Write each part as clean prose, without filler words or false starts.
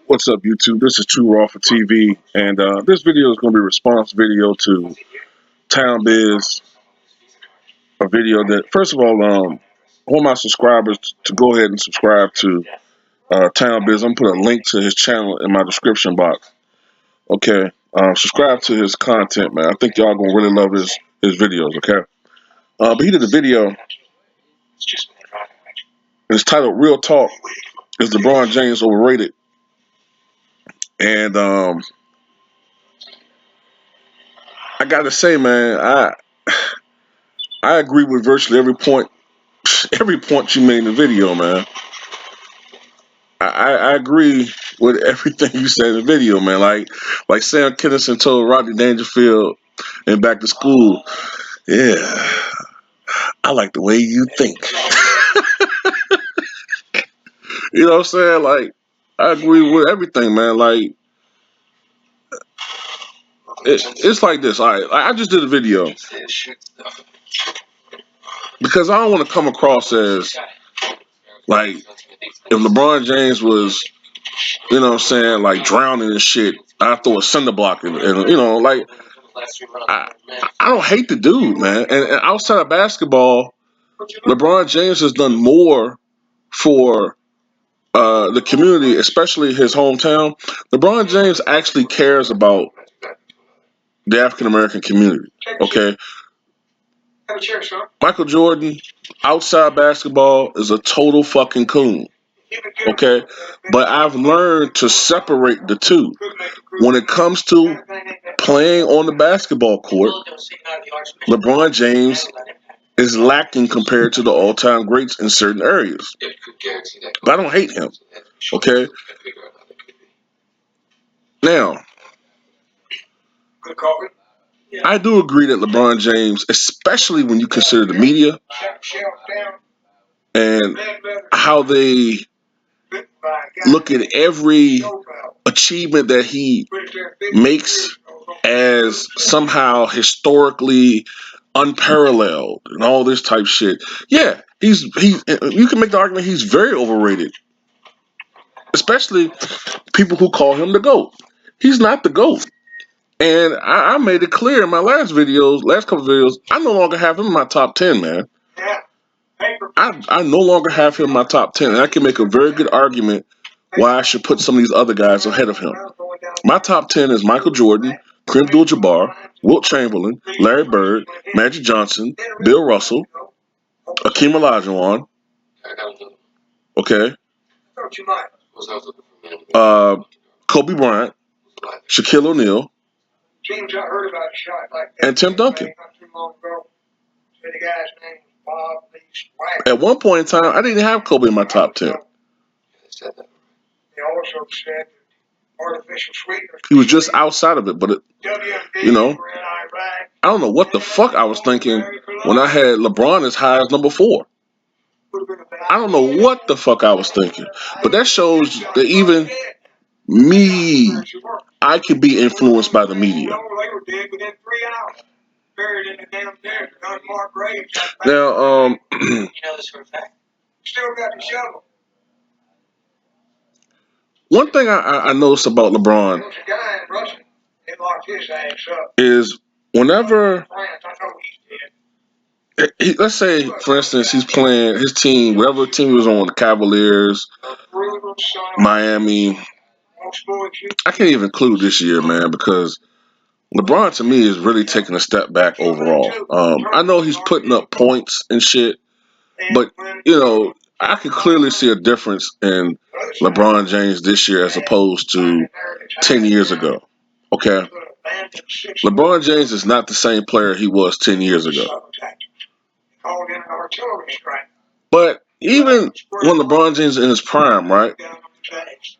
What's up, YouTube? This is Too Raw for TV, and this video is going to be a response video to Town Biz, a video that, first of all, I want my subscribers to go ahead and subscribe to Town Biz. I'm going to put a link to his channel in my description box. Okay, subscribe to his content, man. I think y'all going to really love his videos, okay? But he did a video, and it's titled Real Talk, Is LeBron James Overrated? And I gotta say, man, I agree with virtually every point you made in the video, man. I agree with everything you said in the video, man. Like Sam Kinison told Rodney Dangerfield in Back to School, yeah, I like the way you think. You know what I'm saying? Like, I agree with everything, man. Like, it's like this. All right, I just did a video because I don't want to come across as like if LeBron James was, you know what I'm saying, like drowning and shit, I throw a cinder block in, and you know, like I, I don't hate the dude, man. And outside of basketball, LeBron James has done more for the community, especially his hometown. LeBron James actually cares about the African American community. Okay, Michael Jordan, outside basketball, is a total fucking coon. Okay, but I've learned to separate the two. When it comes to playing on the basketball court, LeBron James is lacking compared to the all-time greats in certain areas. But I don't hate him. Okay. Now, I do agree that LeBron James, especially when you consider the media and how they look at every achievement that he makes as somehow historically unparalleled and all this type shit. Yeah, he. You can make the argument he's very overrated, especially people who call him the GOAT. He's not the GOAT. And I made it clear in my last couple videos, I no longer have him in my top 10, man. I no longer have him in my top 10, and I can make a very good argument why I should put some of these other guys ahead of him. My top 10 is Michael Jordan, Kareem Abdul-Jabbar, Wilt Chamberlain, Larry Bird, Magic Johnson, Bill Russell, Akeem Olajuwon, okay, Kobe Bryant, Shaquille O'Neal, and Tim Duncan. At one point in time, I didn't have Kobe in my top 10. He was just outside of it, but you know, I don't know what the fuck I was thinking when I had LeBron as high as number 4. I don't know what the fuck I was thinking, but that shows that even me, I could be influenced by the media. Now, one thing I noticed about LeBron is whenever, let's say, for instance, he's playing his team, whatever team he was on, the Cavaliers, Miami. I can't even include this year, man, because LeBron to me is really taking a step back overall. I know he's putting up points and shit, but you know, I can clearly see a difference in LeBron James this year as opposed to 10 years ago. Okay, LeBron James is not the same player he was 10 years ago. But even when LeBron James is in his prime, right?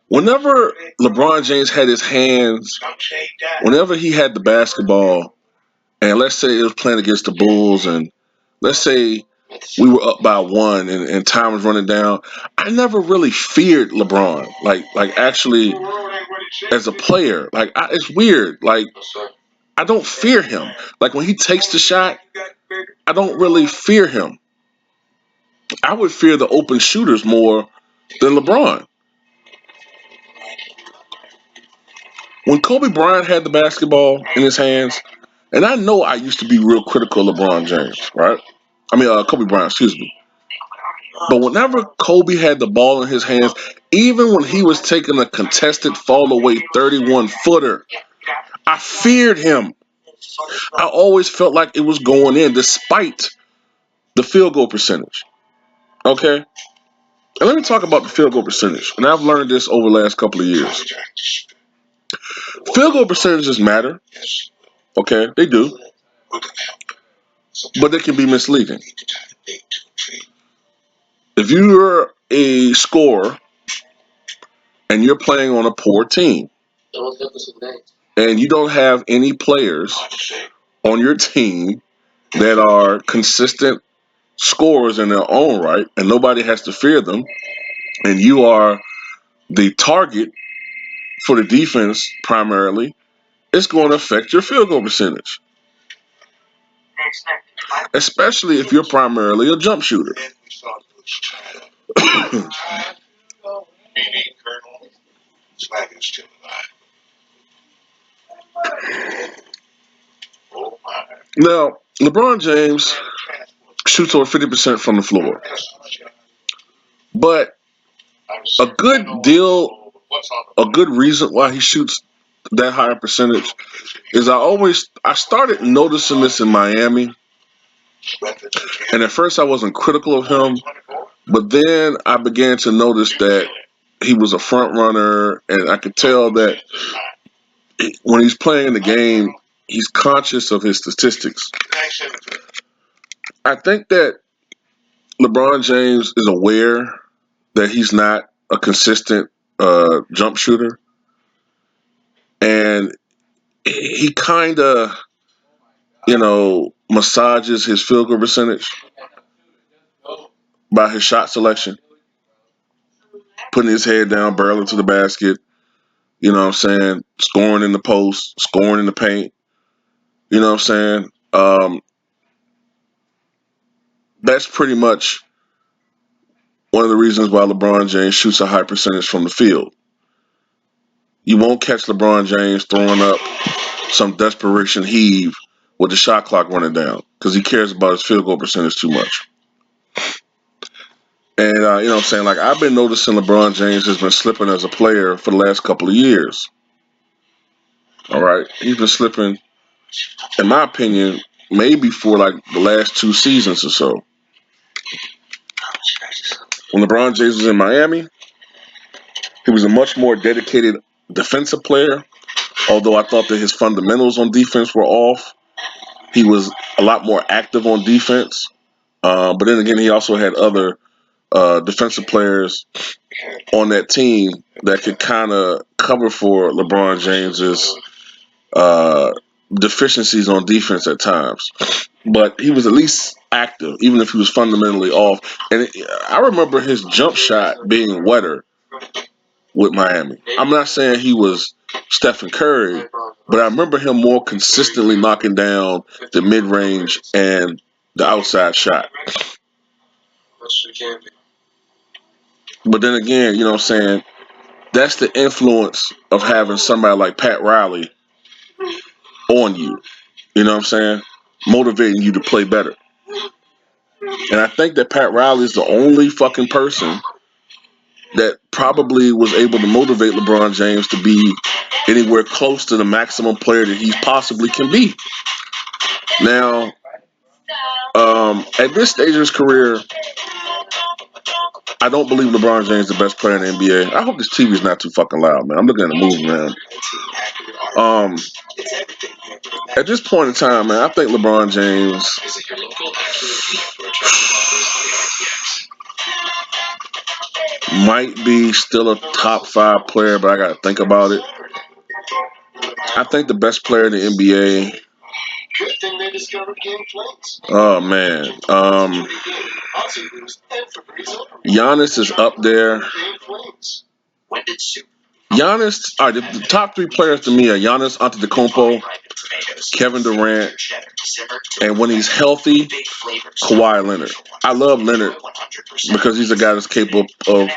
Whenever LeBron James had his hands, whenever he had the basketball, and let's say it was playing against the Bulls, and let's say we were up by 1 and time was running down, I never really feared LeBron, like actually as a player. Like it's weird. Like I don't fear him. Like when he takes the shot, I don't really fear him. I would fear the open shooters more than LeBron. When Kobe Bryant had the basketball in his hands, and I know I used to be real critical of LeBron James, right? I mean, Kobe Bryant, excuse me. But whenever Kobe had the ball in his hands, even when he was taking a contested fall away 31 footer, I feared him. I always felt like it was going in despite the field goal percentage. Okay? And let me talk about the field goal percentage. And I've learned this over the last couple of years. Field goal percentages matter. Okay? They do. But they can be misleading. If you're a scorer and you're playing on a poor team and you don't have any players on your team that are consistent scorers in their own right and nobody has to fear them, and you are the target for the defense primarily, it's going to affect your field goal percentage, especially if you're primarily a jump shooter. Now, LeBron James shoots over 50% from the floor, but a good deal, a good reason why he shoots that higher percentage is I started noticing this in Miami, and at first I wasn't critical of him, but then I began to notice that he was a front runner, and I could tell that when he's playing the game, he's conscious of his statistics. I think that LeBron James is aware that he's not a consistent jump shooter, and he kind of, massages his field goal percentage by his shot selection, putting his head down, barreling to the basket. You know what I'm saying? Scoring in the post, scoring in the paint. You know what I'm saying? That's pretty much one of the reasons why LeBron James shoots a high percentage from the field. You won't catch LeBron James throwing up some desperation heave with the shot clock running down because he cares about his field goal percentage too much. And, you know what I'm saying? Like, I've been noticing LeBron James has been slipping as a player for the last couple of years. All right? He's been slipping, in my opinion, maybe for like the last 2 seasons or so. When LeBron James was in Miami, he was a much more dedicated defensive player. Although I thought that his fundamentals on defense were off, he was a lot more active on defense. But then again, he also had other defensive players on that team that could kind of cover for LeBron James's uh, deficiencies on defense at times. But he was at least active, even if he was fundamentally off. And I remember his jump shot being wetter with Miami. I'm not saying he was Stephen Curry, but I remember him more consistently knocking down the mid-range and the outside shot. But then again, you know what I'm saying? That's the influence of having somebody like Pat Riley on you. You know what I'm saying? Motivating you to play better. And I think that Pat Riley is the only fucking person that probably was able to motivate LeBron James to be anywhere close to the maximum player that he possibly can be. Now, at this stage of his career, I don't believe LeBron James is the best player in the NBA. I hope this TV is not too fucking loud, man. I'm looking at the movie, man. At this point in time, man, I think LeBron James might be still a top 5 player, but I got to think about it. I think the best player in the NBA. Oh man, Giannis is up there. Giannis, all right, the top 3 players to me are Giannis Antetokounmpo, Kevin Durant, and when he's healthy, Kawhi Leonard. I love Leonard because he's a guy that's capable of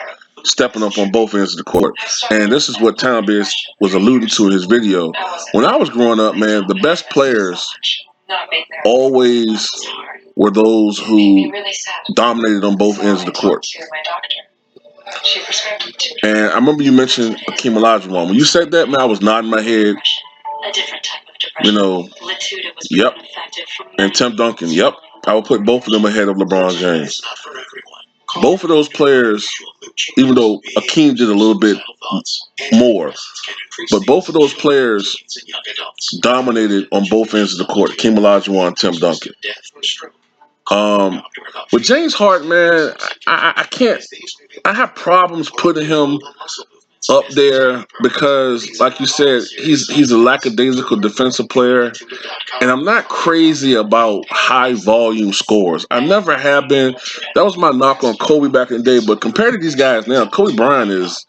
stepping up on both ends of the court. And this is what Town Biz was alluding to in his video. When I was growing up, man, the best players always were those who dominated on both ends of the court. And I remember you mentioned Akeem Olajuwon. When you said that, man, I was nodding my head. You know, yep. And Tim Duncan, yep. I would put both of them ahead of LeBron James. Both of those players, even though Akeem did a little bit more, but both of those players dominated on both ends of the court. Akeem Olajuwon and Tim Duncan. With James Harden, man, I can't. I have problems putting him up there because, like you said, he's a lackadaisical defensive player, and I'm not crazy about high volume scores. I never have been. That was my knock on Kobe back in the day. But compared to these guys now, Kobe Bryant is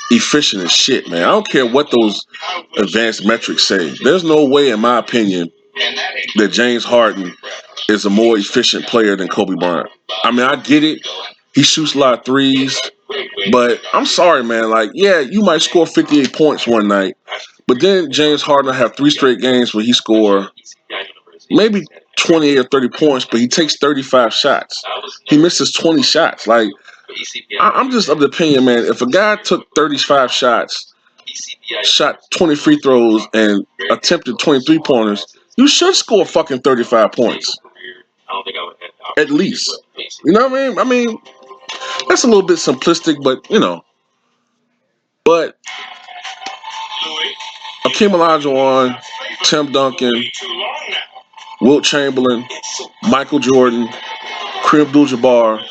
efficient as shit, man. I don't care what those advanced metrics say. There's no way, in my opinion, that James Harden is a more efficient player than Kobe Bryant. I mean, I get it. He shoots a lot of threes. But I'm sorry, man. Like, yeah, you might score 58 points one night, but then James Harden will have 3 straight games where he score maybe 28 or 30 points, but he takes 35 shots. He misses 20 shots. Like, I'm just of the opinion, man, if a guy took 35 shots, shot 20 free throws, and attempted 23 pointers, you should score fucking 35 points. At least. You know what I mean? I mean, that's a little bit simplistic, but, you know. But Akeem Olajuwon, Tim Duncan, Wilt Chamberlain, Michael Jordan, Kareem Abdul-Jabbar,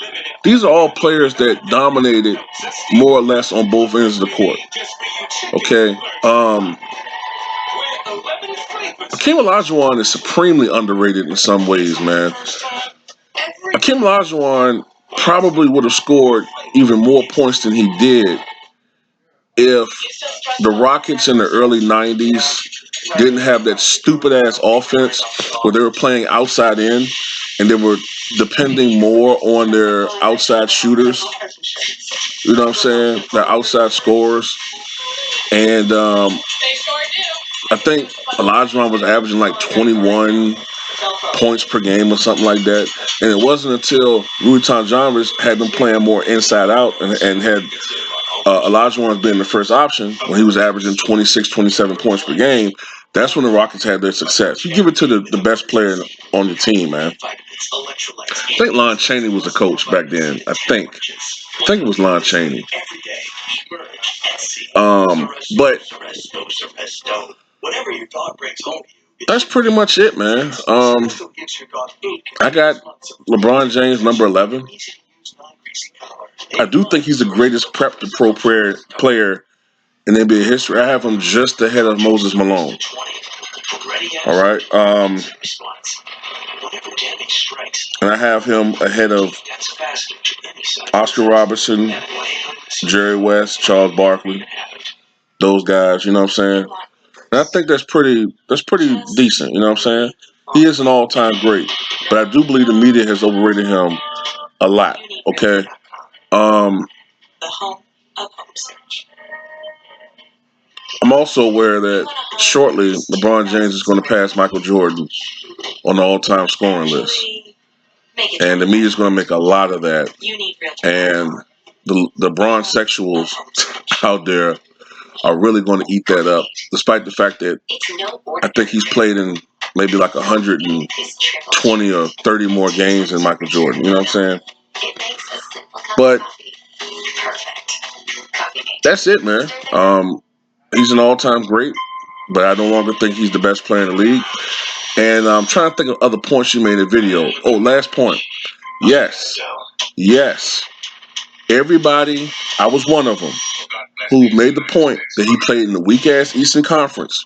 these are all players that dominated more or less on both ends of the court. Okay? Akeem Olajuwon is supremely underrated in some ways, man. Akeem Olajuwon probably would have scored even more points than he did if the Rockets in the early 90s didn't have that stupid ass offense where they were playing outside in and they were depending more on their outside shooters. You know what I'm saying? Their outside scorers. And I think Olajuwon was averaging like 21 points per game or something like that. And it wasn't until Rui Tonjamas had them playing more inside out and had Olajuwon being the first option when he was averaging 26, 27 points per game. That's when the Rockets had their success. You give it to the best player on the team, man. I think Lon Chaney was the coach back then. I think it was Lon Chaney. But that's pretty much it, man. I got LeBron James number 11. I do think he's the greatest prep to pro player in NBA history. I have him just ahead of Moses Malone. All right. And I have him ahead of Oscar Robertson, Jerry West, Charles Barkley. Those guys, you know what I'm saying? And I think that's pretty decent, you know what I'm saying? He is an all-time great, but I do believe the media has overrated him a lot, okay? I'm also aware that shortly LeBron James is going to pass Michael Jordan on the all-time scoring list. And the media is going to make a lot of that. And the LeBron sexuals out there are really going to eat that up, despite the fact that I think he's played in maybe like 120 or 30 more games than Michael Jordan. You know what I'm saying? But that's it, man. He's an all-time great, but I no longer think he's the best player in the league. And I'm trying to think of other points you made in the video. Oh, last point. Yes. Everybody, I was one of them, who made the point that he played in the weak-ass Eastern Conference.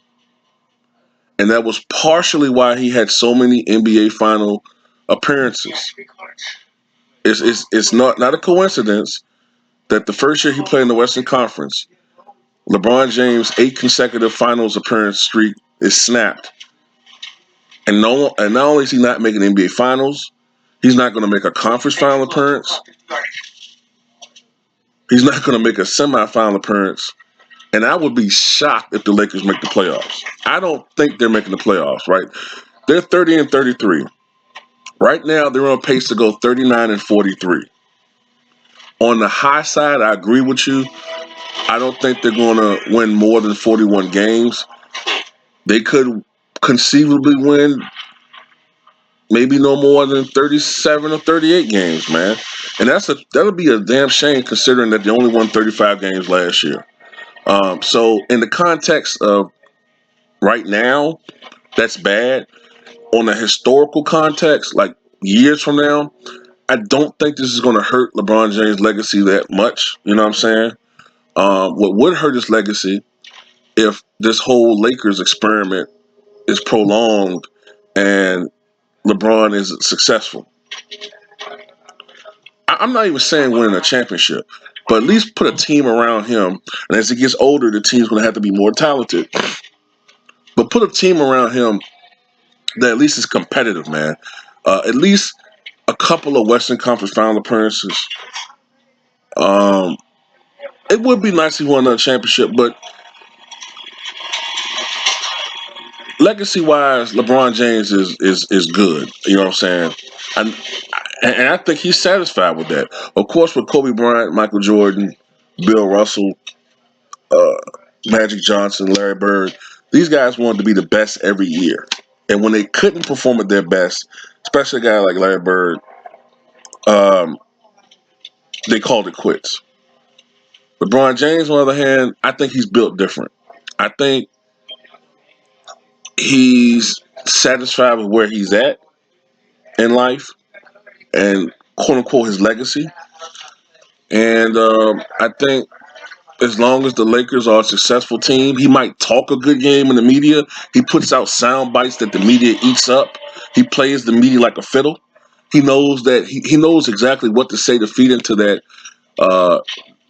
And that was partially why he had so many NBA final appearances. It's not a coincidence that the first year he played in the Western Conference, LeBron James' 8 consecutive finals appearance streak is snapped. And not only is he not making NBA finals, he's not going to make a conference final appearance. He's not going to make a semifinal appearance, and I would be shocked if the Lakers make the playoffs. I don't think they're making the playoffs. Right? They're 30-33. Right now, they're on pace to go 39-43. On the high side, I agree with you. I don't think they're going to win more than 41 games. They could conceivably win maybe no more than 37 or 38 games, man. And that'll be a damn shame considering that they only won 35 games last year. So in the context of right now, that's bad. On a historical context, like years from now, I don't think this is going to hurt LeBron James' legacy that much. You know what I'm saying? What would hurt his legacy if this whole Lakers experiment is prolonged and LeBron is successful. I'm not even saying winning a championship, but at least put a team around him. And as he gets older, the team's going to have to be more talented. But put a team around him that at least is competitive, man. At least a couple of Western Conference Final appearances. Um, it would be nice if he won another championship, but legacy-wise, LeBron James is good. You know what I'm saying? And and I think he's satisfied with that. Of course, with Kobe Bryant, Michael Jordan, Bill Russell, uh, Magic Johnson, Larry Bird, these guys wanted to be the best every year. And when they couldn't perform at their best, especially a guy like Larry Bird, um, they called it quits. LeBron James, on the other hand, I think he's built different. I think he's satisfied with where he's at in life and quote unquote his legacy. And I think as long as the Lakers are a successful team, he might talk a good game in the media. He puts out sound bites that the media eats up. He plays the media like a fiddle. He knows that he knows exactly what to say to feed into that uh,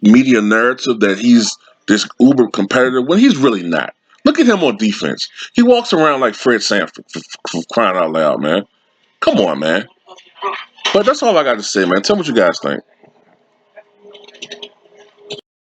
media narrative that he's this uber competitor when he's really not. Look at him on defense. He walks around like Fred Sanford for crying out loud, man. Come on, man. But that's all I got to say, man. Tell me what you guys think.